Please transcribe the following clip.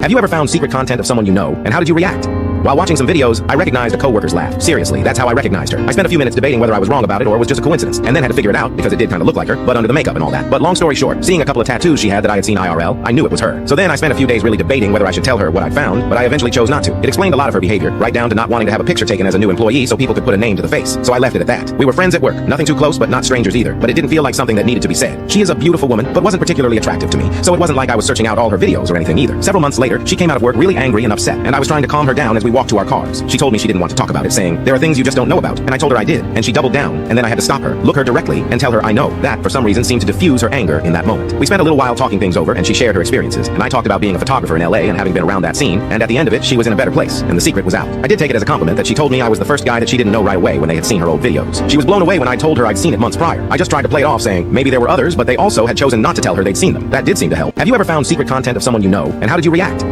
Have you ever found secret content of someone you know, and how did you react? While watching some videos, I recognized a coworker's laugh. Seriously, that's how I recognized her. I spent a few minutes debating whether I was wrong about it or it was just a coincidence, and then had to figure it out because it did kind of look like her, but under the makeup and all that. But long story short, seeing a couple of tattoos she had that I had seen IRL, I knew it was her. So then I spent a few days really debating whether I should tell her what I found, but I eventually chose not to. It explained a lot of her behavior, right down to not wanting to have a picture taken as a new employee so people could put a name to the face. So I left it at that. We were friends at work, nothing too close, but not strangers either. But it didn't feel like something that needed to be said. She is a beautiful woman, but wasn't particularly attractive to me, so it wasn't like I was searching out all her videos or anything either. Several months later, she came out of work really angry and upset, and I was trying to calm her down as we walked to our cars. She told me she didn't want to talk about it, saying, "There are things you just don't know about." And I told her I did, and she doubled down, and then I had to stop her, look her directly, and tell her I know. That, for some reason, seemed to diffuse her anger in that moment. We spent a little while talking things over, and she shared her experiences, and I talked about being a photographer in LA and having been around that scene, and at the end of it, she was in a better place, and the secret was out. I did take it as a compliment that she told me I was the first guy that she didn't know right away when they had seen her old videos. She was blown away when I told her I'd seen it months prior. I just tried to play it off, saying maybe there were others, but they also had chosen not to tell her they'd seen them. That did seem to help. Have you ever found secret content of someone you know, and how did you react?